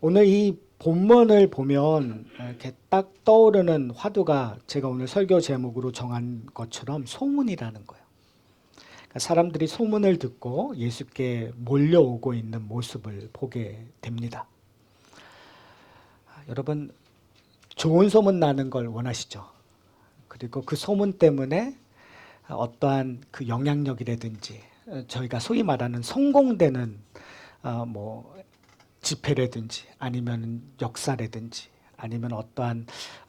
오늘 이 본문을 보면 이렇게 딱 떠오르는 화두가 제가 오늘 설교 제목으로 정한 것처럼 소문이라는 거예요. 그러니까 사람들이 소문을 듣고 예수께 몰려오고 있는 모습을 보게 됩니다. 여러분, 좋은 소문 나는 걸 원하시죠? 그리고 그 소문 때문에 어떠한 그 영향력이라든지 저희가 소위 말하는 성공되는 뭐 집회라든지 아니면 역사라든지 아니면 어떠한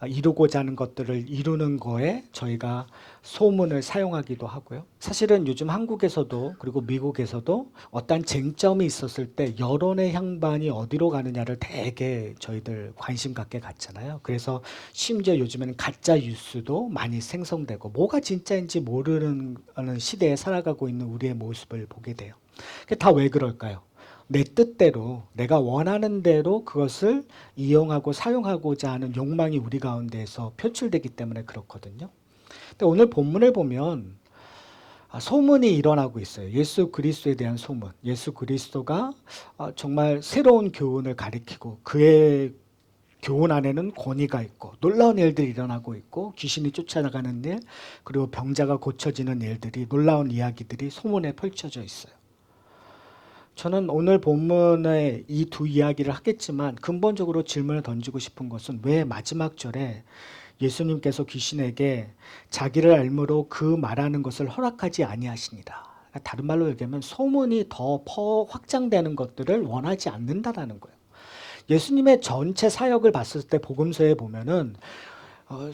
이루고자 하는 것들을 이루는 거에 저희가 소문을 사용하기도 하고요. 사실은 요즘 한국에서도 그리고 미국에서도 어떠한 쟁점이 있었을 때 여론의 향반이 어디로 가느냐를 되게 저희들 관심 갖게 갖잖아요. 그래서 심지어 요즘에는 가짜 뉴스도 많이 생성되고 뭐가 진짜인지 모르는 시대에 살아가고 있는 우리의 모습을 보게 돼요. 그게 다 왜 그럴까요? 내 뜻대로 내가 원하는 대로 그것을 이용하고 사용하고자 하는 욕망이 우리 가운데에서 표출되기 때문에 그렇거든요. 근데 오늘 본문을 보면 소문이 일어나고 있어요. 예수 그리스도에 대한 소문. 예수 그리스도가 정말 새로운 교훈을 가리키고 그의 교훈 안에는 권위가 있고 놀라운 일들이 일어나고 있고 귀신이 쫓아나가는 일 그리고 병자가 고쳐지는 일들이 놀라운 이야기들이 소문에 펼쳐져 있어요. 저는 오늘 본문의 이 두 이야기를 하겠지만 근본적으로 질문을 던지고 싶은 것은 왜 마지막 절에 예수님께서 귀신에게 자기를 알므로 그 말하는 것을 허락하지 아니하시니라. 다른 말로 얘기하면 소문이 더 확장되는 것들을 원하지 않는다라는 거예요. 예수님의 전체 사역을 봤을 때 복음서에 보면은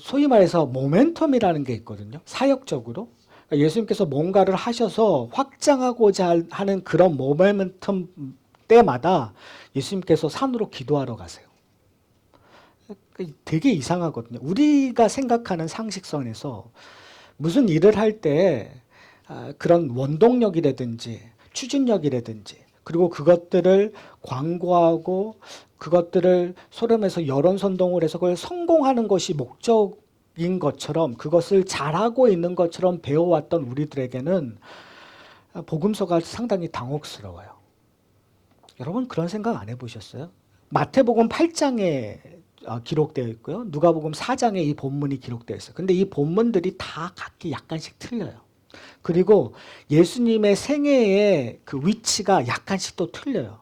소위 말해서 모멘텀이라는 게 있거든요. 사역적으로. 예수님께서 뭔가를 하셔서 확장하고자 하는 그런 모멘텀 때마다 예수님께서 산으로 기도하러 가세요. 되게 이상하거든요. 우리가 생각하는 상식선에서 무슨 일을 할 때 그런 원동력이라든지 추진력이라든지 그리고 그것들을 광고하고 그것들을 소름에서 여론선동을 해서 그걸 성공하는 것이 목적인 것처럼 그것을 잘하고 있는 것처럼 배워왔던 우리들에게는 복음서가 상당히 당혹스러워요. 여러분 그런 생각 안 해보셨어요? 마태복음 8장에 기록되어 있고요. 누가복음 4장에 이 본문이 기록되어 있어요. 근데 이 본문들이 다 각기 약간씩 틀려요. 그리고 예수님의 생애의 그 위치가 약간씩 또 틀려요.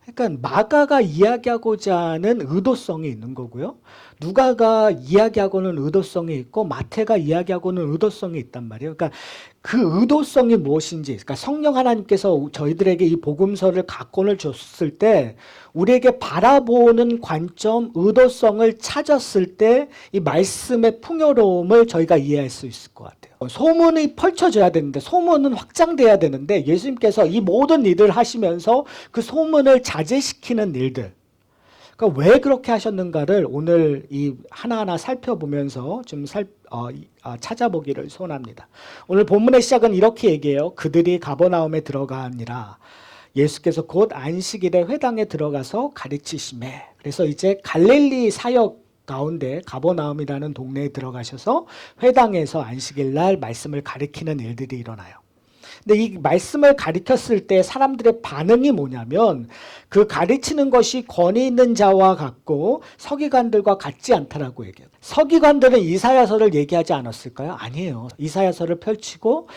그러니까 마가가 이야기하고자 하는 의도성이 있는 거고요. 누가가 이야기하고는 의도성이 있고 마태가 이야기하고는 의도성이 있단 말이에요. 그러니까 그 의도성이 무엇인지, 그러니까 성령 하나님께서 저희들에게 이 복음서를 각본을 줬을 때 우리에게 바라보는 관점, 의도성을 찾았을 때 이 말씀의 풍요로움을 저희가 이해할 수 있을 것 같아요. 소문이 펼쳐져야 되는데 소문은 확장돼야 되는데 예수님께서 이 모든 일을 하시면서 그 소문을 자제시키는 일들 그러니까 왜 그렇게 하셨는가를 오늘 이 하나하나 살펴보면서 좀 찾아보기를 소원합니다. 오늘 본문의 시작은 이렇게 얘기해요. 그들이 가버나움에 들어가니라. 예수께서 곧 안식일에 회당에 들어가서 가르치시매. 그래서 이제 갈릴리 사역 가운데 가버나움이라는 동네에 들어가셔서 회당에서 안식일 날 말씀을 가르치는 일들이 일어나요. 근데 이 말씀을 가르쳤을 때 사람들의 반응이 뭐냐면 그 가르치는 것이 권위 있는 자와 같고 서기관들과 같지 않다라고 얘기해요. 서기관들은 이사야서를 얘기하지 않았을까요? 아니에요. 이사야서를 펼치고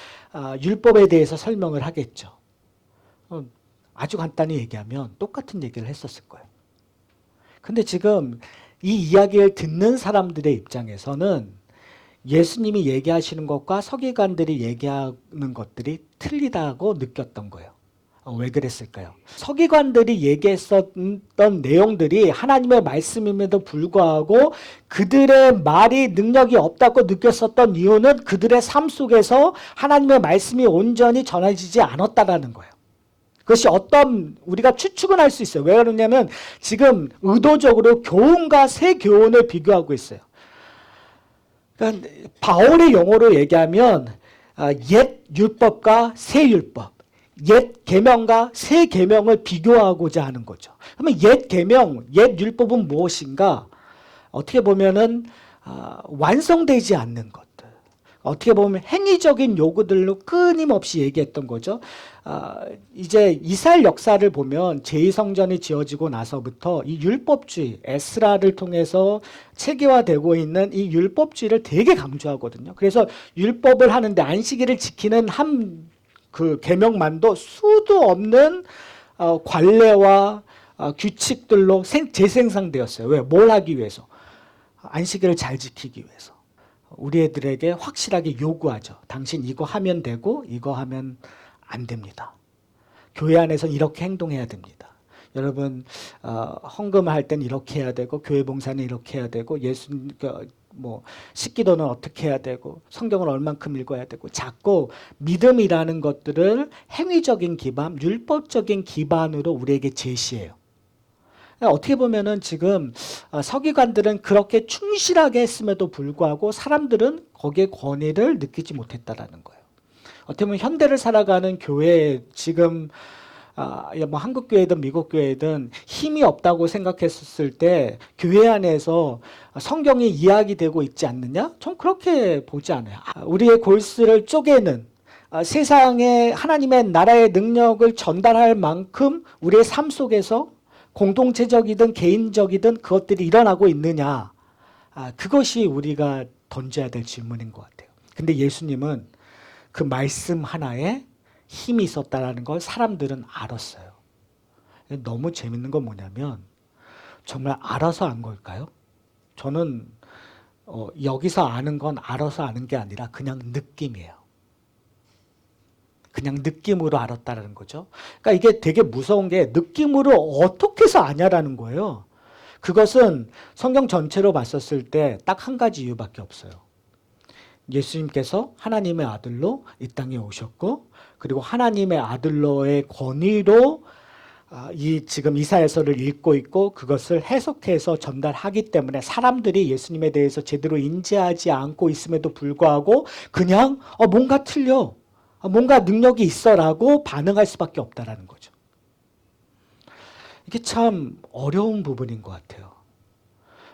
율법에 대해서 설명을 하겠죠. 아주 간단히 얘기하면 똑같은 얘기를 했었을 거예요. 근데 지금 이 이야기를 듣는 사람들의 입장에서는 예수님이 얘기하시는 것과 서기관들이 얘기하는 것들이 틀리다고 느꼈던 거예요. 왜 그랬을까요? 서기관들이 얘기했었던 내용들이 하나님의 말씀임에도 불구하고 그들의 말이 능력이 없다고 느꼈었던 이유는 그들의 삶 속에서 하나님의 말씀이 온전히 전해지지 않았다라는 거예요. 그것이 어떤 우리가 추측은 할 수 있어요. 왜 그러냐면 지금 의도적으로 교훈과 새 교훈을 비교하고 있어요. 그러니까 바울의 용어로 얘기하면 옛 율법과 새 율법, 옛 계명과 새 계명을 비교하고자 하는 거죠. 그러면 옛 계명, 옛 율법은 무엇인가? 어떻게 보면은 완성되지 않는 것들, 어떻게 보면 행위적인 요구들로 끊임없이 얘기했던 거죠. 이제 이스라엘 역사를 보면 제2성전이 지어지고 나서부터 이 율법주의, 에스라를 통해서 체계화되고 있는 이 율법주의를 되게 강조하거든요. 그래서 율법을 하는데 안식일을 지키는 한 그 계명만도 수도 없는 관례와 규칙들로 재생산되었어요. 왜? 뭘 하기 위해서? 안식일을 잘 지키기 위해서. 우리 애들에게 확실하게 요구하죠. 당신 이거 하면 되고 이거 하면 안 됩니다. 교회 안에서 이렇게 행동해야 됩니다. 여러분 헌금할 땐 이렇게 해야 되고 교회 봉사는 이렇게 해야 되고 식기도는 어떻게 해야 되고 성경을 얼만큼 읽어야 되고 자꾸 믿음이라는 것들을 행위적인 기반, 율법적인 기반으로 우리에게 제시해요. 어떻게 보면은 지금 서기관들은 그렇게 충실하게 했음에도 불구하고 사람들은 거기에 권위를 느끼지 못했다라는 거예요. 어떻게 보면 현대를 살아가는 교회에 지금 뭐 한국 교회든 미국 교회든 힘이 없다고 생각했을 때 교회 안에서 성경이 이야기되고 있지 않느냐? 전 그렇게 보지 않아요. 우리의 골수를 쪼개는 세상에 하나님의 나라의 능력을 전달할 만큼 우리의 삶 속에서 공동체적이든 개인적이든 그것들이 일어나고 있느냐. 그것이 우리가 던져야 될 질문인 것 같아요. 근데 예수님은 그 말씀 하나에 힘이 있었다는 걸 사람들은 알았어요. 너무 재밌는 건 뭐냐면 정말 알아서 안 걸까요? 저는 여기서 아는 건 알아서 아는 게 아니라 그냥 느낌이에요. 그냥 느낌으로 알았다는 거죠. 그러니까 이게 되게 무서운 게 느낌으로 어떻게 해서 아냐라는 거예요. 그것은 성경 전체로 봤었을 때 딱 한 가지 이유밖에 없어요. 예수님께서 하나님의 아들로 이 땅에 오셨고 그리고 하나님의 아들로의 권위로 지금 이사야서를 읽고 있고 그것을 해석해서 전달하기 때문에 사람들이 예수님에 대해서 제대로 인지하지 않고 있음에도 불구하고 그냥 뭔가 틀려. 뭔가 능력이 있어라고 반응할 수밖에 없다라는 거죠. 이게 참 어려운 부분인 것 같아요.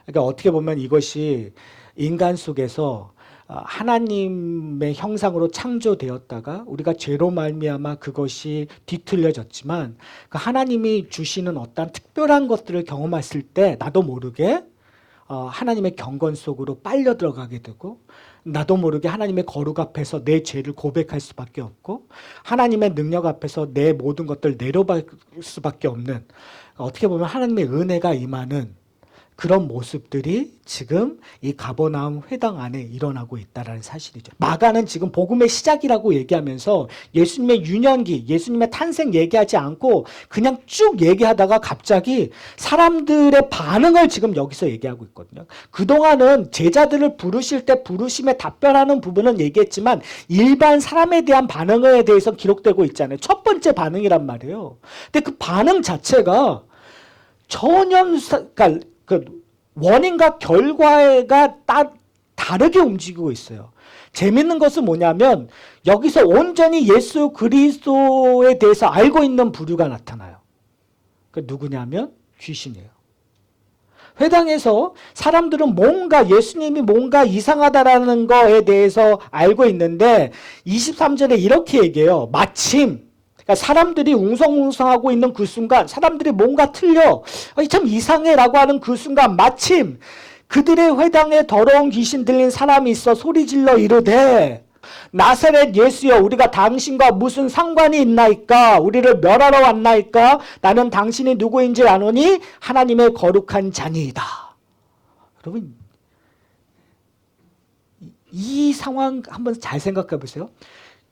그러니까 어떻게 보면 이것이 인간 속에서 하나님의 형상으로 창조되었다가 우리가 죄로 말미암아 그것이 뒤틀려졌지만 그 하나님이 주시는 어떤 특별한 것들을 경험했을 때 나도 모르게 하나님의 경건 속으로 빨려 들어가게 되고 나도 모르게 하나님의 거룩 앞에서 내 죄를 고백할 수밖에 없고 하나님의 능력 앞에서 내 모든 것들을 내려받을 수밖에 없는 어떻게 보면 하나님의 은혜가 임하는 그런 모습들이 지금 이 가버나움 회당 안에 일어나고 있다는 사실이죠. 마가는 지금 복음의 시작이라고 얘기하면서 예수님의 유년기, 예수님의 탄생 얘기하지 않고 그냥 쭉 얘기하다가 갑자기 사람들의 반응을 지금 여기서 얘기하고 있거든요. 그동안은 제자들을 부르실 때 부르심에 답변하는 부분은 얘기했지만 일반 사람에 대한 반응에 대해서 기록되고 있잖아요. 첫 번째 반응이란 말이에요. 근데 그 반응 자체가 전혀 그러니까 그 원인과 결과가 다르게 움직이고 있어요. 재밌는 것은 뭐냐면 여기서 온전히 예수 그리스도에 대해서 알고 있는 부류가 나타나요. 그 누구냐면 귀신이에요. 회당에서 사람들은 뭔가 예수님이 뭔가 이상하다라는 거에 대해서 알고 있는데 23절에 이렇게 얘기해요. 마침 그러니까 사람들이 웅성웅성하고 있는 그 순간 사람들이 뭔가 틀려 참 이상해라고 하는 그 순간 마침 그들의 회당에 더러운 귀신 들린 사람이 있어 소리질러 이르되 나사렛 예수여 우리가 당신과 무슨 상관이 있나이까 우리를 멸하러 왔나이까 나는 당신이 누구인지 아노니 하나님의 거룩한 자니이다. 여러분 이 상황 한번 잘 생각해 보세요.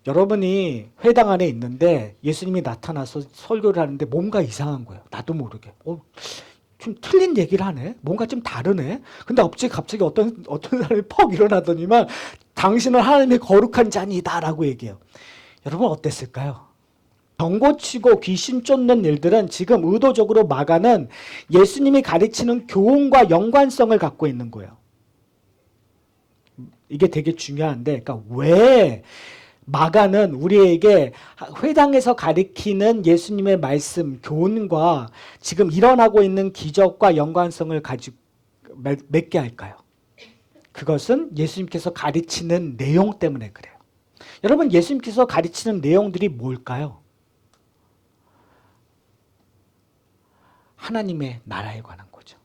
여러분이 회당 안에 있는데 예수님이 나타나서 설교를 하는데 뭔가 이상한 거예요. 나도 모르게. 좀 틀린 얘기를 하네. 뭔가 좀 다르네. 근데 갑자기 어떤 사람이 퍽 일어나더니만 당신은 하나님의 거룩한 자니다라고 얘기해요. 여러분 어땠을까요? 병고치고 귀신 쫓는 일들은 지금 의도적으로 마가는 예수님이 가르치는 교훈과 연관성을 갖고 있는 거예요. 이게 되게 중요한데 그러니까 왜 마가는 우리에게 회당에서 가리키는 예수님의 말씀, 교훈과 지금 일어나고 있는 기적과 연관성을 가지고 맺게 할까요? 그것은 예수님께서 가르치는 내용 때문에 그래요. 여러분, 예수님께서 가르치는 내용들이 뭘까요? 하나님의 나라에 관한 거죠.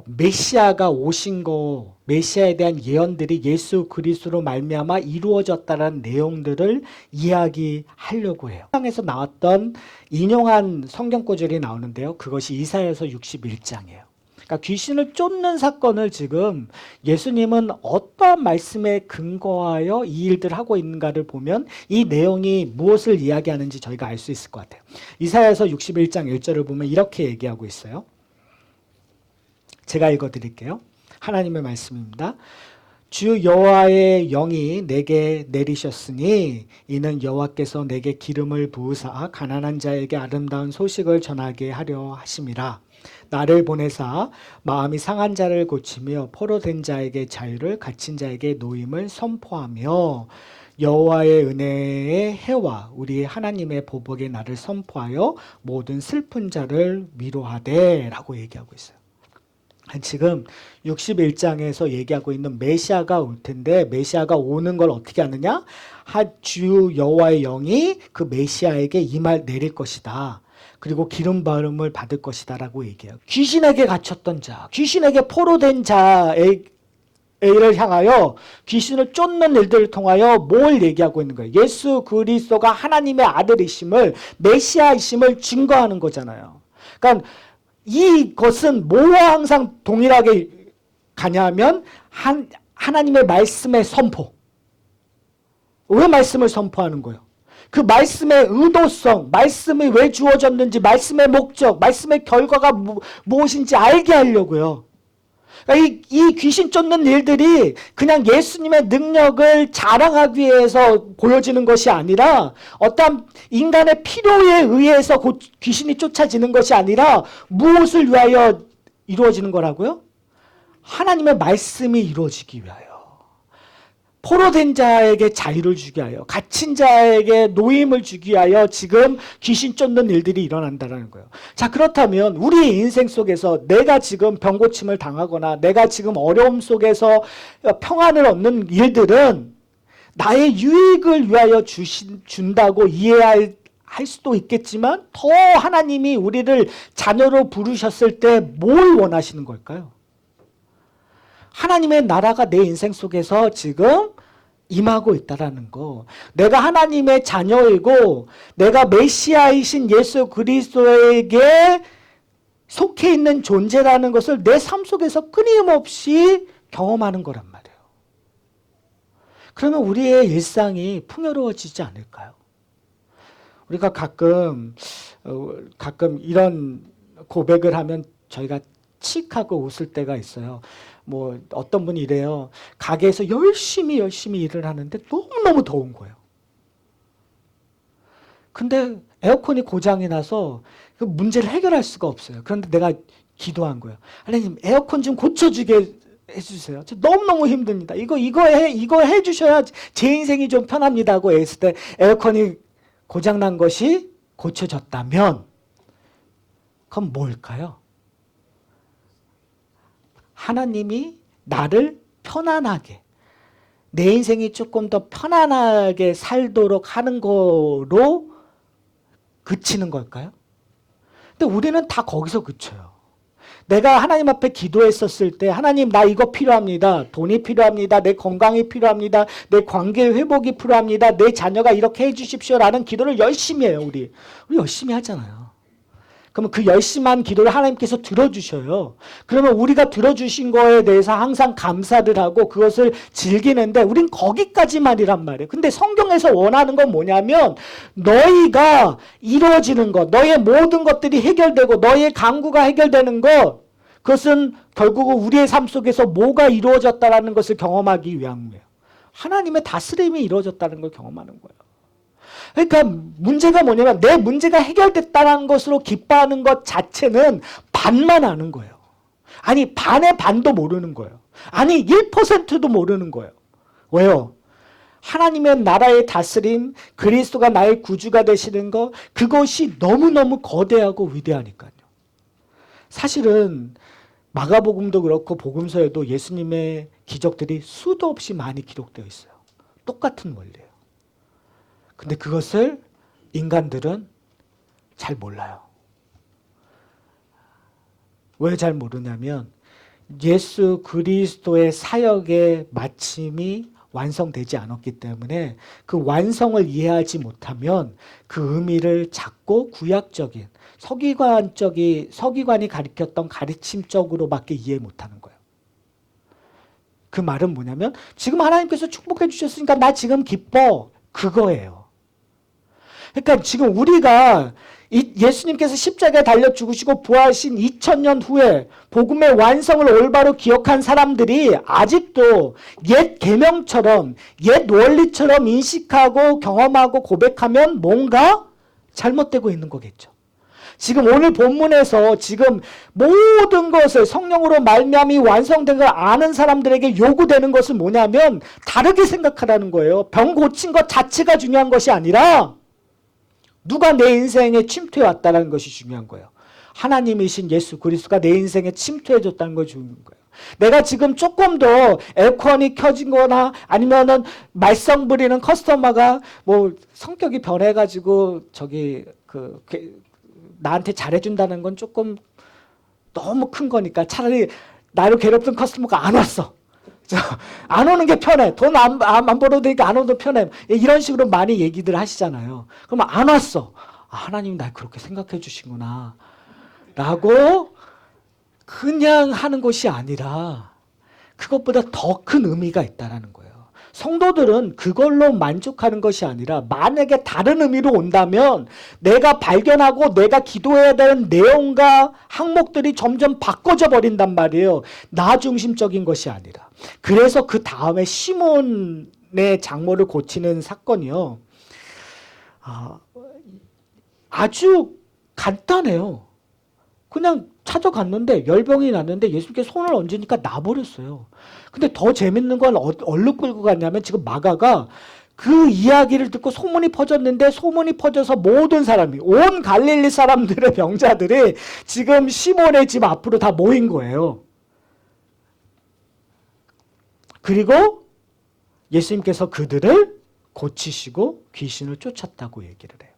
메시아가 오신 거, 메시아에 대한 예언들이 예수 그리스도로 말미암아 이루어졌다는 내용들을 이야기하려고 해요. 성경에서 나왔던 인용한 성경 구절이 나오는데요. 그것이 이사야서 61장이에요. 그러니까 귀신을 쫓는 사건을 지금 예수님은 어떠한 말씀에 근거하여 이 일들을 하고 있는가를 보면 이 내용이 무엇을 이야기하는지 저희가 알 수 있을 것 같아요. 이사야서 61장 1절을 보면 이렇게 얘기하고 있어요. 제가 읽어드릴게요. 하나님의 말씀입니다. 주 여호와의 영이 내게 내리셨으니 이는 여호와께서 내게 기름을 부으사 가난한 자에게 아름다운 소식을 전하게 하려 하심이라. 나를 보내사 마음이 상한 자를 고치며 포로된 자에게 자유를, 갇힌 자에게 노임을 선포하며 여호와의 은혜의 해와 우리 하나님의 보복의 날을 선포하여 모든 슬픈 자를 위로하되 라고 얘기하고 있어요. 지금 61장에서 얘기하고 있는 메시아가 올 텐데 메시아가 오는 걸 어떻게 하느냐? 주 여호와의 영이 그 메시아에게 내릴 것이다. 그리고 기름 바름을 받을 것이다 라고 얘기해요. 귀신에게 갇혔던 자, 귀신에게 포로된 자를 향하여 귀신을 쫓는 일들을 통하여 뭘 얘기하고 있는 거예요? 예수 그리스도가 하나님의 아들이심을, 메시아이심을 증거하는 거잖아요. 그러니까 이것은 뭐와 항상 동일하게 가냐면 하나님의 말씀의 선포. 왜 말씀을 선포하는 거예요? 그 말씀의 의도성, 말씀이 왜 주어졌는지, 말씀의 목적, 말씀의 결과가 무엇인지 알게 하려고요. 그러니까 이 귀신 쫓는 일들이 그냥 예수님의 능력을 자랑하기 위해서 보여지는 것이 아니라 어떤 인간의 필요에 의해서 귀신이 쫓아지는 것이 아니라 무엇을 위하여 이루어지는 거라고요? 하나님의 말씀이 이루어지기 위하여. 포로된 자에게 자유를 주기 위하여, 갇힌 자에게 노임을 주기 위하여 지금 귀신 쫓는 일들이 일어난다는 거예요. 자, 그렇다면 우리의 인생 속에서 내가 지금 병고침을 당하거나 내가 지금 어려움 속에서 평안을 얻는 일들은 나의 유익을 위하여 준다고 이해할 수도 있겠지만 더 하나님이 우리를 자녀로 부르셨을 때 뭘 원하시는 걸까요? 하나님의 나라가 내 인생 속에서 지금 임하고 있다라는 거. 내가 하나님의 자녀이고 내가 메시아이신 예수 그리스도에게 속해 있는 존재라는 것을 내 삶 속에서 끊임없이 경험하는 거란 말이에요. 그러면 우리의 일상이 풍요로워지지 않을까요? 우리가 가끔 이런 고백을 하면 저희가 칙하고 웃을 때가 있어요. 뭐 어떤 분이 이래요. 가게에서 열심히 일을 하는데 너무너무 더운 거예요. 근데 에어컨이 고장이 나서 그 문제를 해결할 수가 없어요. 그런데 내가 기도한 거예요. 하나님, 에어컨 좀 고쳐주게 해주세요. 저 너무너무 힘듭니다. 이거 해주셔야 제 인생이 좀 편합니다고 했을 때 에어컨이 고장난 것이 고쳐졌다면 그건 뭘까요? 하나님이 나를 편안하게, 내 인생이 조금 더 편안하게 살도록 하는 거로 그치는 걸까요? 근데 우리는 다 거기서 그쳐요. 내가 하나님 앞에 기도했었을 때 하나님, 나 이거 필요합니다. 돈이 필요합니다. 내 건강이 필요합니다. 내 관계 회복이 필요합니다. 내 자녀가 이렇게 해주십시오라는 기도를 열심히 해요. 우리 열심히 하잖아요. 그러면 그 열심한 기도를 하나님께서 들어주셔요. 그러면 우리가 들어주신 거에 대해서 항상 감사를 하고 그것을 즐기는데 우린 거기까지만이란 말이에요. 근데 성경에서 원하는 건 뭐냐면 너희가 이루어지는 것, 너의 모든 것들이 해결되고 너의 간구가 해결되는 것, 그것은 결국은 우리의 삶 속에서 뭐가 이루어졌다는 것을 경험하기 위함이에요. 하나님의 다스림이 이루어졌다는 걸 경험하는 거예요. 그러니까 문제가 뭐냐면 내 문제가 해결됐다는 것으로 기뻐하는 것 자체는 반만 아는 거예요. 아니, 반의 반도 모르는 거예요. 아니, 1%도 모르는 거예요. 왜요? 하나님의 나라의 다스림, 그리스도가 나의 구주가 되시는 것, 그것이 너무너무 거대하고 위대하니까요. 사실은 마가복음도 그렇고 복음서에도 예수님의 기적들이 수도 없이 많이 기록되어 있어요. 똑같은 원리예요. 근데 그것을 인간들은 잘 몰라요. 왜 잘 모르냐면 예수 그리스도의 사역의 마침이 완성되지 않았기 때문에 그 완성을 이해하지 못하면 그 의미를 작고 구약적인 서기관이 가르쳤던 가르침적으로밖에 이해 못하는 거예요. 그 말은 뭐냐면 지금 하나님께서 축복해 주셨으니까 나 지금 기뻐. 그거예요. 그러니까 지금 우리가 예수님께서 십자가에 달려 죽으시고 부활하신 2000년 후에 복음의 완성을 올바로 기억한 사람들이 아직도 옛 계명처럼 옛 원리처럼 인식하고 경험하고 고백하면 뭔가 잘못되고 있는 거겠죠. 지금 오늘 본문에서 지금 모든 것을 성령으로 말미암이 완성된 걸 아는 사람들에게 요구되는 것은 뭐냐면 다르게 생각하라는 거예요. 병 고친 것 자체가 중요한 것이 아니라 누가 내 인생에 침투해 왔다는 것이 중요한 거예요. 하나님이신 예수 그리스도가 내 인생에 침투해 줬다는 것이 중요한 거예요. 내가 지금 조금 더 에어컨이 켜진 거나 아니면은 말썽 부리는 커스터머가 뭐 성격이 변해가지고 나한테 잘해준다는 건 조금 너무 큰 거니까 차라리 나를 괴롭던 커스터머가 안 왔어. 안 오는 게 편해. 돈 안 벌어도 되니까 안 오도 편해. 이런 식으로 많이 얘기들 하시잖아요. 그러면 안 왔어. 하나님이 날 그렇게 생각해 주시구나. 라고 그냥 하는 것이 아니라 그것보다 더 큰 의미가 있다는 거예요. 성도들은 그걸로 만족하는 것이 아니라 만약에 다른 의미로 온다면 내가 발견하고 내가 기도해야 되는 내용과 항목들이 점점 바꿔져 버린단 말이에요. 나 중심적인 것이 아니라. 그래서 그 다음에 시몬의 장모를 고치는 사건이요. 아주 간단해요. 그냥 찾아갔는데 열병이 났는데 예수님께 손을 얹으니까 나버렸어요. 근데 더 재밌는 건 어디로 끌고 갔냐면 지금 마가가 그 이야기를 듣고 소문이 퍼졌는데 소문이 퍼져서 모든 사람이 온 갈릴리 사람들의 병자들이 지금 시몬의 집 앞으로 다 모인 거예요. 그리고 예수님께서 그들을 고치시고 귀신을 쫓았다고 얘기를 해요.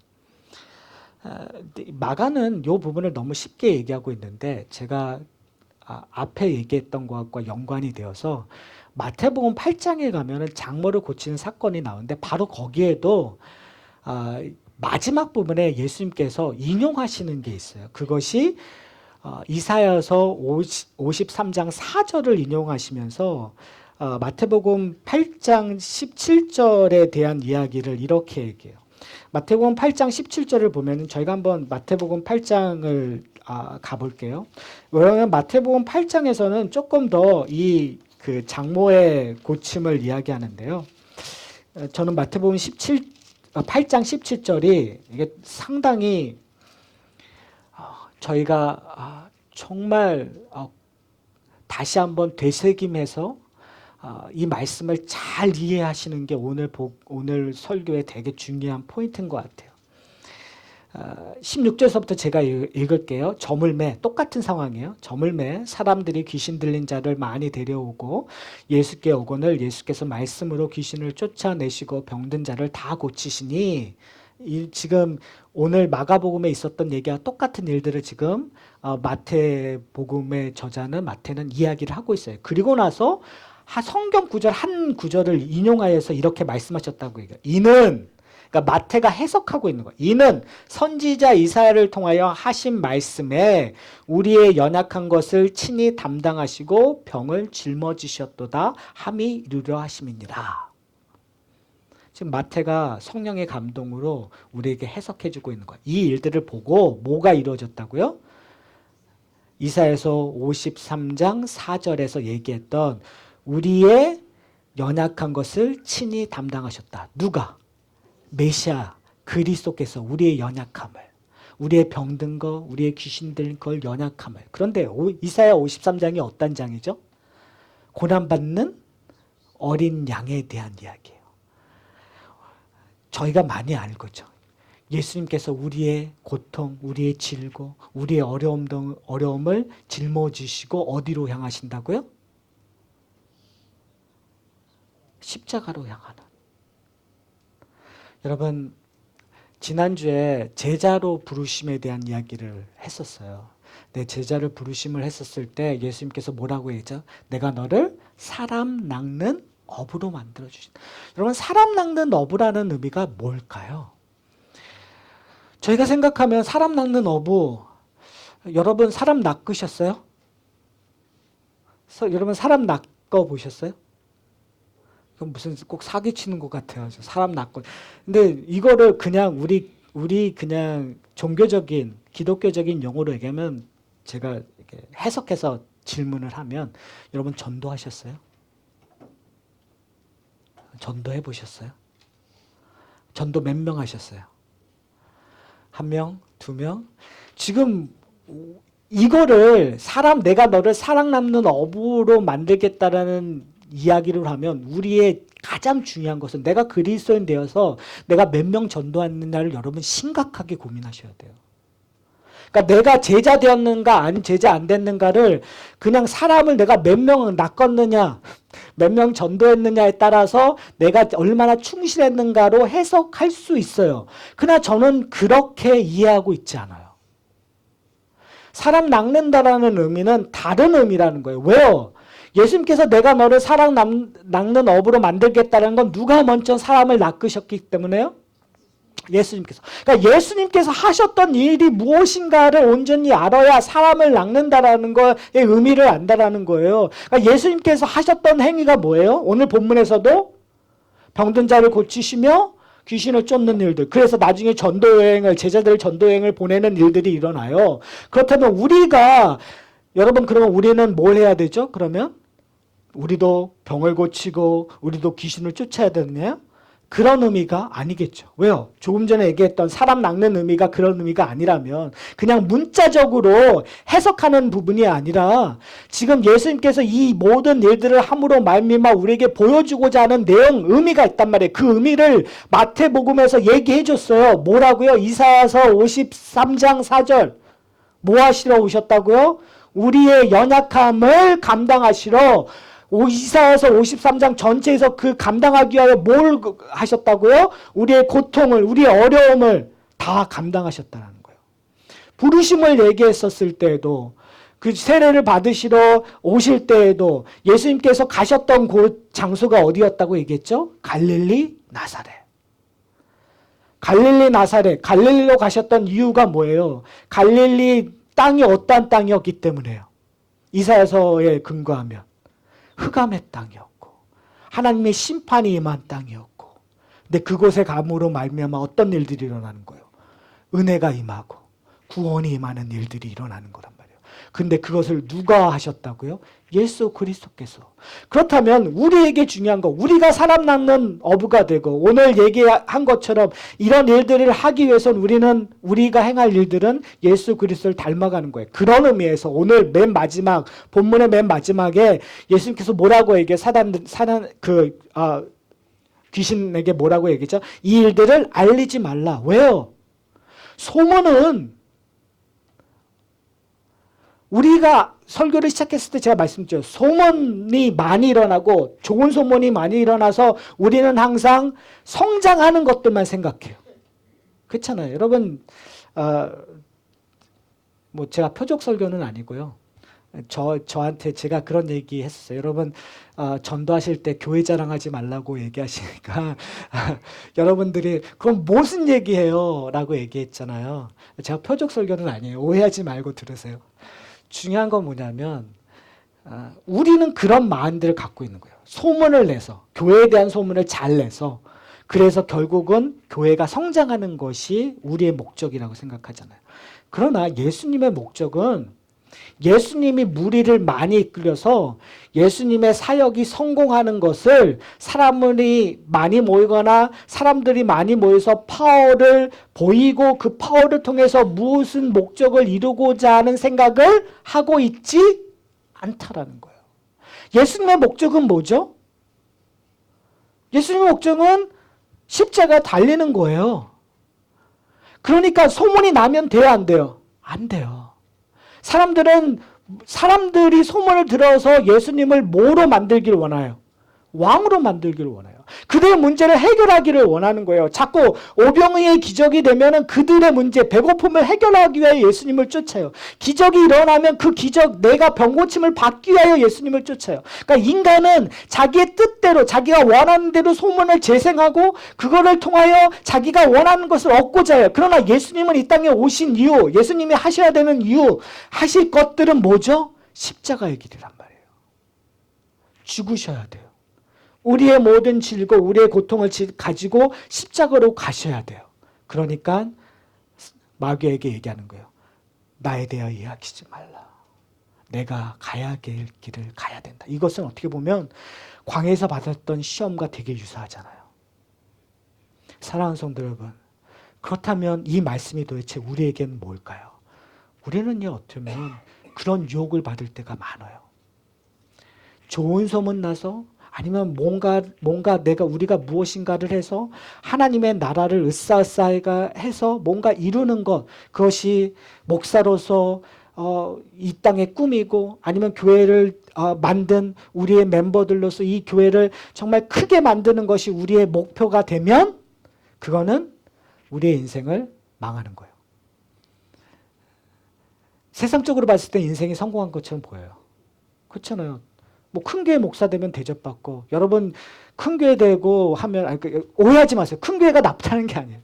마가는 이 부분을 너무 쉽게 얘기하고 있는데 제가 앞에 얘기했던 것과 연관이 되어서 마태복음 8장에 가면은 장모를 고치는 사건이 나오는데 바로 거기에도 마지막 부분에 예수님께서 인용하시는 게 있어요. 그것이 이사야서 53장 4절을 인용하시면서 마태복음 8장 17절에 대한 이야기를 이렇게 얘기해요. 마태복음 8장 17절을 보면 저희가 한번 마태복음 8장을 가볼게요. 왜냐하면 마태복음 8장에서는 조금 더 그 장모의 고침을 이야기하는데요. 저는 마태복음 8장 17절이 이게 상당히 저희가 정말 다시 한번 되새김해서 이 말씀을 잘 이해하시는 게 오늘 설교의 되게 중요한 포인트인 것 같아요. 16절서부터 제가 읽을게요. 저물매, 똑같은 상황이에요. 저물매, 사람들이 귀신 들린 자를 많이 데려오고 예수께 오거늘 예수께서 말씀으로 귀신을 쫓아내시고 병든 자를 다 고치시니 지금 오늘 마가복음에 있었던 얘기와 똑같은 일들을 지금 마태복음의 저자는 마태는 이야기를 하고 있어요. 그리고 나서 성경 구절 한 구절을 인용하여서 이렇게 말씀하셨다고 얘기해요. 이는 그러니까 마태가 해석하고 있는 거예요. 이는 선지자 이사야를 통하여 하신 말씀에 우리의 연약한 것을 친히 담당하시고 병을 짊어지셨도다 함이 이루려 하심이니라. 지금 마태가 성령의 감동으로 우리에게 해석해주고 있는 거예요. 이 일들을 보고 뭐가 이루어졌다고요? 이사야서 53장 4절에서 얘기했던 우리의 연약한 것을 친히 담당하셨다. 누가? 메시아 그리스도께서 우리의 연약함을, 우리의 병든 거, 우리의 귀신 들린 걸 연약함을. 그런데 이사야 53장이 어떤 장이죠? 고난받는 어린 양에 대한 이야기예요. 저희가 많이 알고죠. 예수님께서 우리의 고통, 우리의 질고, 우리의 어려움을 짊어지시고 어디로 향하신다고요? 십자가로 향하는. 여러분, 지난주에 제자로 부르심에 대한 이야기를 했었어요. 내 제자를 부르심을 했었을 때 예수님께서 뭐라고 했죠? 내가 너를 사람 낚는 어부로 만들어주신다. 여러분, 사람 낚는 어부라는 의미가 뭘까요? 저희가 생각하면 사람 낚는 어부, 여러분 사람 낚으셨어요? 여러분 사람 낚아 보셨어요? 그럼 무슨 꼭 사기치는 것 같아요. 사람 낚고. 근데 이거를 그냥 우리 그냥 종교적인 기독교적인 용어로 얘기하면 제가 이렇게 해석해서 질문을 하면 여러분 전도하셨어요? 전도해 보셨어요? 전도 몇 명 하셨어요? 1명, 2명? 지금 이거를 내가 너를 사랑 남는 어부로 만들겠다라는 이야기를 하면 우리의 가장 중요한 것은 내가 그리스도인 되어서 내가 몇 명 전도했느냐를 여러분 심각하게 고민하셔야 돼요. 그러니까 내가 제자 되었는가 아니 제자 안 됐는가를 그냥 사람을 내가 몇 명 낚았느냐 몇 명 전도했느냐에 따라서 내가 얼마나 충실했는가로 해석할 수 있어요. 그러나 저는 그렇게 이해하고 있지 않아요. 사람 낚는다라는 의미는 다른 의미라는 거예요. 왜요? 예수님께서 내가 너를 사람 낚는 어부로 만들겠다는 건 누가 먼저 사람을 낚으셨기 때문에요? 예수님께서. 그러니까 예수님께서 하셨던 일이 무엇인가를 온전히 알아야 사람을 낚는다라는 거의 의미를 안다라는 거예요. 그러니까 예수님께서 하셨던 행위가 뭐예요? 오늘 본문에서도 병든 자를 고치시며 귀신을 쫓는 일들. 그래서 나중에 제자들 전도여행을 보내는 일들이 일어나요. 그렇다면 여러분 그러면 우리는 뭘 해야 되죠? 그러면 우리도 병을 고치고 우리도 귀신을 쫓아야 되느냐? 그런 의미가 아니겠죠. 왜요? 조금 전에 얘기했던 사람 낚는 의미가 그런 의미가 아니라면 그냥 문자적으로 해석하는 부분이 아니라 지금 예수님께서 이 모든 일들을 함으로 말미암아 우리에게 보여주고자 하는 의미가 있단 말이에요. 그 의미를 마태복음에서 얘기해 줬어요. 뭐라고요? 이사야서 53장 4절. 뭐 하시러 오셨다고요? 우리의 연약함을 감당하시러 이사야서 53장 전체에서 그 감당하기 위하여 뭘 하셨다고요? 우리의 고통을, 우리의 어려움을 다 감당하셨다는 거예요. 부르심을 얘기했었을 때에도 그 세례를 받으시러 오실 때에도 예수님께서 가셨던 곳 장소가 어디였다고 얘기했죠? 갈릴리 나사렛. 갈릴리 나사렛. 갈릴리로 가셨던 이유가 뭐예요? 갈릴리 땅이 어떠한 땅이었기 때문에요. 이사야서에 근거하면. 흑암의 땅이었고 하나님의 심판이 임한 땅이었고 근데 그곳에 감으로 말미암아 어떤 일들이 일어나는 거예요? 은혜가 임하고 구원이 임하는 일들이 일어나는 거란 말이에요. 근데 그것을 누가 하셨다고요? 예수 그리스도께서. 그렇다면 우리에게 중요한 거 우리가 사람 낚는 어부가 되고 오늘 얘기한 것처럼 이런 일들을 하기 위해서는 우리가 행할 일들은 예수 그리스도를 닮아가는 거예요. 그런 의미에서 오늘 본문의 맨 마지막에 예수님께서 뭐라고 얘기해? 귀신에게 뭐라고 얘기했죠? 이 일들을 알리지 말라. 왜요? 소문은 우리가 설교를 시작했을 때 제가 말씀드렸죠. 소문이 많이 일어나고 좋은 소문이 많이 일어나서 우리는 항상 성장하는 것들만 생각해요. 그렇잖아요. 여러분 제가 표적 설교는 아니고요. 저한테 제가 그런 얘기 했었어요. 여러분 전도하실 때 교회 자랑하지 말라고 얘기하시니까 여러분들이 그럼 무슨 얘기해요? 라고 얘기했잖아요. 제가 표적 설교는 아니에요. 오해하지 말고 들으세요. 중요한 건 뭐냐면 우리는 그런 마음들을 갖고 있는 거예요. 소문을 내서 교회에 대한 소문을 잘 내서 그래서 결국은 교회가 성장하는 것이 우리의 목적이라고 생각하잖아요. 그러나 예수님의 목적은 예수님이 무리를 많이 이끌어서 예수님의 사역이 성공하는 것을 사람들이 많이 모이거나 사람들이 많이 모여서 파워를 보이고 그 파워를 통해서 무슨 목적을 이루고자 하는 생각을 하고 있지 않다라는 거예요. 예수님의 목적은 뭐죠? 예수님의 목적은 십자가 달리는 거예요. 그러니까 소문이 나면 돼요, 안 돼요? 안 돼요. 사람들이 소문을 들어서 예수님을 뭐로 만들기를 원해요? 왕으로 만들기를 원해요. 그들의 문제를 해결하기를 원하는 거예요. 자꾸 오병이의 기적이 되면은 그들의 문제, 배고픔을 해결하기 위해 예수님을 쫓아요. 기적이 일어나면 그 기적, 내가 병고침을 받기 위하여 예수님을 쫓아요. 그러니까 인간은 자기의 뜻대로, 자기가 원하는 대로 소문을 재생하고 그거를 통하여 자기가 원하는 것을 얻고자 해요. 그러나 예수님은 이 땅에 오신 이유, 예수님이 하셔야 되는 이유, 하실 것들은 뭐죠? 십자가의 길이란 말이에요. 죽으셔야 돼요. 우리의 모든 질고 우리의 고통을 가지고 십자가로 가셔야 돼요. 그러니까 마귀에게 얘기하는 거예요. 나에 대하여 이야기하지 말라. 내가 가야 할 길을 가야 된다. 이것은 어떻게 보면 광야에서 받았던 시험과 되게 유사하잖아요. 사랑하는 성도 여러분, 그렇다면 이 말씀이 도대체 우리에게는 뭘까요? 우리는요, 어쩌면 그런 유혹을 받을 때가 많아요. 좋은 소문 나서 아니면 뭔가 우리가 무엇인가를 해서 하나님의 나라를 으쌰으쌰 해서 뭔가 이루는 것, 그것이 목사로서 이 땅에 꿈이고 아니면 교회를 만든 우리의 멤버들로서 이 교회를 정말 크게 만드는 것이 우리의 목표가 되면 그거는 우리의 인생을 망하는 거예요. 세상적으로 봤을 때 인생이 성공한 것처럼 보여요. 그렇잖아요. 뭐 큰 교회 목사 되면 대접받고, 여러분 큰 교회 되고 하면 오해하지 마세요. 큰 교회가 나쁘다는 게 아니에요.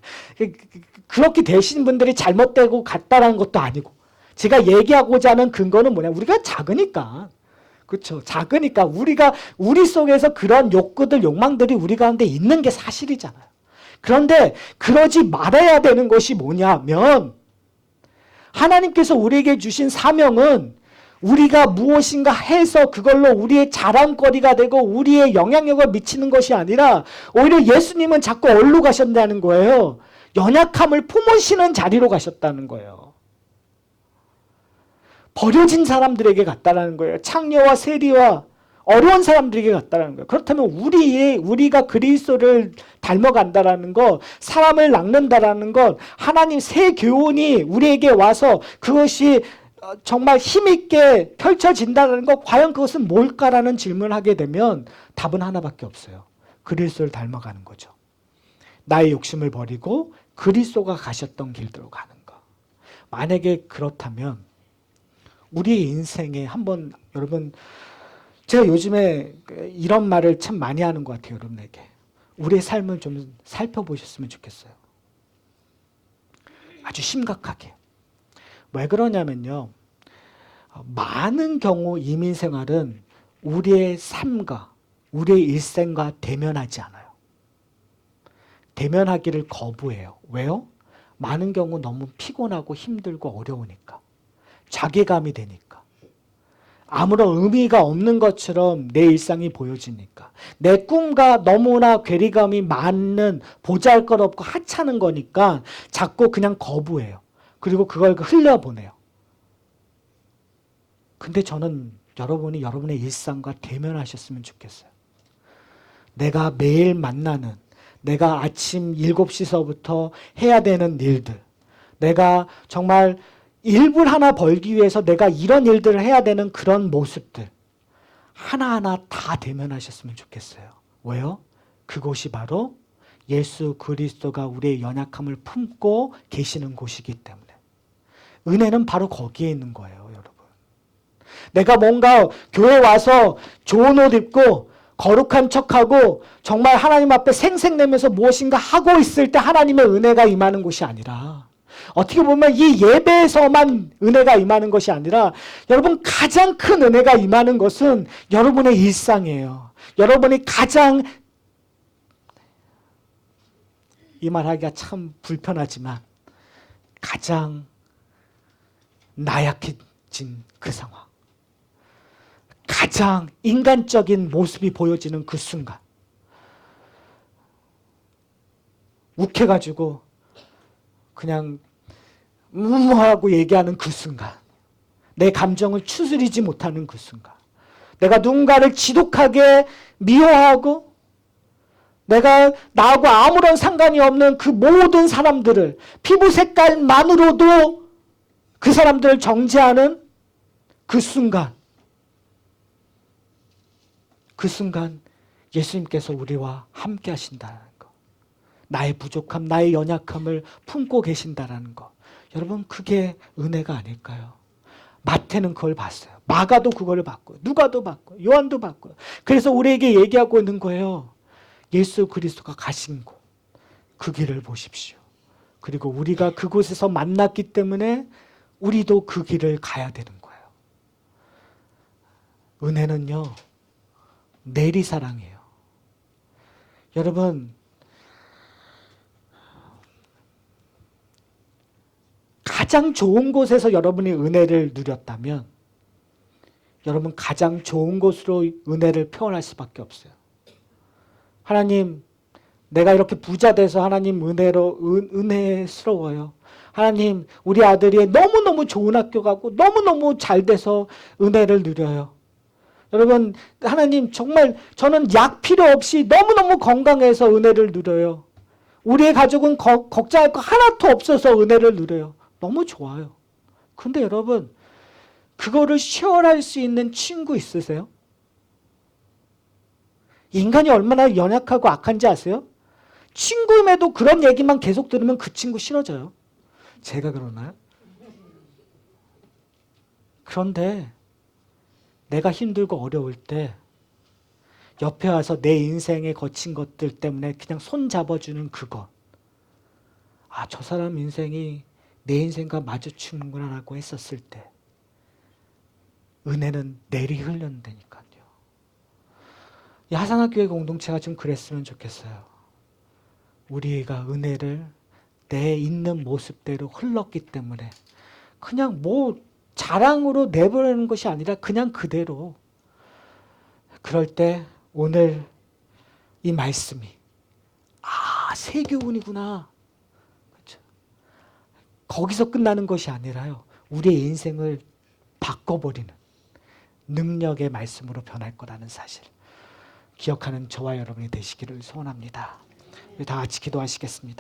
그렇게 되신 분들이 잘못되고 같다라는 것도 아니고, 제가 얘기하고자 하는 근거는 뭐냐? 우리가 작으니까. 그렇죠. 작으니까 우리 속에서 그런 욕구들, 욕망들이 우리 가운데 있는 게 사실이잖아요. 그런데 그러지 말아야 되는 것이 뭐냐면, 하나님께서 우리에게 주신 사명은 우리가 무엇인가 해서 그걸로 우리의 자랑거리가 되고 우리의 영향력을 미치는 것이 아니라 오히려 예수님은 자꾸 어디로 가셨다는 거예요? 연약함을 품으시는 자리로 가셨다는 거예요. 버려진 사람들에게 갔다는 거예요. 창녀와 세리와 어려운 사람들에게 갔다는 거예요. 그렇다면 우리가 그리스도를 닮아간다라는 것, 사람을 낚는다라는 것, 하나님 새 교훈이 우리에게 와서 그것이 정말 힘있게 펼쳐진다는 것, 과연 그것은 뭘까라는 질문을 하게 되면 답은 하나밖에 없어요. 그리스도를 닮아가는 거죠. 나의 욕심을 버리고 그리스도가 가셨던 길대로 가는 것. 만약에 그렇다면 우리 인생에 한번, 여러분, 제가 요즘에 이런 말을 참 많이 하는 것 같아요. 여러분에게. 우리의 삶을 좀 살펴보셨으면 좋겠어요. 아주 심각하게. 왜 그러냐면요, 많은 경우 이민생활은 우리의 삶과 우리의 일생과 대면하지 않아요. 대면하기를 거부해요. 왜요? 많은 경우 너무 피곤하고 힘들고 어려우니까. 자괴감이 되니까. 아무런 의미가 없는 것처럼 내 일상이 보여지니까. 내 꿈과 너무나 괴리감이 많은, 보잘것없고 하찮은 거니까 자꾸 그냥 거부해요. 그리고 그걸 흘려보내요. 근데 저는 여러분이 여러분의 일상과 대면하셨으면 좋겠어요. 내가 매일 만나는, 내가 아침 7시서부터 해야 되는 일들, 내가 정말 일불 하나 벌기 위해서 내가 이런 일들을 해야 되는 그런 모습들 하나하나 다 대면하셨으면 좋겠어요. 왜요? 그곳이 바로 예수 그리스도가 우리의 연약함을 품고 계시는 곳이기 때문에. 은혜는 바로 거기에 있는 거예요, 여러분. 내가 뭔가 교회 와서 좋은 옷 입고 거룩한 척하고 정말 하나님 앞에 생색내면서 무엇인가 하고 있을 때 하나님의 은혜가 임하는 곳이 아니라, 어떻게 보면 이 예배에서만 은혜가 임하는 것이 아니라 여러분 가장 큰 은혜가 임하는 것은 여러분의 일상이에요. 여러분이 가장, 이 말하기가 참 불편하지만 가장 나약해진 그 상황, 가장 인간적인 모습이 보여지는 그 순간, 욱해가지고 그냥 하고 얘기하는 그 순간, 내 감정을 추스리지 못하는 그 순간, 내가 누군가를 지독하게 미워하고 내가 나하고 아무런 상관이 없는 그 모든 사람들을 피부 색깔만으로도 그 사람들을 정죄하는 그 순간 예수님께서 우리와 함께 하신다는 거. 나의 부족함, 나의 연약함을 품고 계신다는 거. 여러분, 그게 은혜가 아닐까요? 마태는 그걸 봤어요. 마가도 그걸 봤고요. 누가도 봤고요. 요한도 봤고요. 그래서 우리에게 얘기하고 있는 거예요. 예수 그리스도가 가신 곳, 그 길을 보십시오. 그리고 우리가 그곳에서 만났기 때문에 우리도 그 길을 가야 되는 거예요. 은혜는요, 내리사랑이에요. 여러분, 가장 좋은 곳에서 여러분이 은혜를 누렸다면 여러분 가장 좋은 곳으로 은혜를 표현할 수밖에 없어요. 하나님, 내가 이렇게 부자 돼서 하나님 은혜스러워요. 하나님, 우리 아들이 너무너무 좋은 학교 가고 너무너무 잘 돼서 은혜를 누려요. 여러분, 하나님 정말 저는 약 필요 없이 너무너무 건강해서 은혜를 누려요. 우리의 가족은 걱정할 거 하나도 없어서 은혜를 누려요. 너무 좋아요. 근데 여러분, 그거를 쉐어할 수 있는 친구 있으세요? 인간이 얼마나 연약하고 악한지 아세요? 친구임에도 그런 얘기만 계속 들으면 그 친구 싫어져요. 제가 그러나요? 그런데 내가 힘들고 어려울 때 옆에 와서 내 인생에 거친 것들 때문에 그냥 손 잡아주는 그것. 아, 저 사람 인생이 내 인생과 마주치는구나 라고 했었을 때 은혜는 내리 흘렸다니까요. 이 하상학교회 공동체가 좀 그랬으면 좋겠어요. 우리가 은혜를 내 있는 모습대로 흘렀기 때문에 그냥 자랑으로 내버리는 것이 아니라 그냥 그대로. 그럴 때 오늘 이 말씀이 세교훈이구나. 그렇죠? 거기서 끝나는 것이 아니라요. 우리의 인생을 바꿔버리는 능력의 말씀으로 변할 거라는 사실 기억하는 저와 여러분이 되시기를 소원합니다. 우리 다 같이 기도하시겠습니다.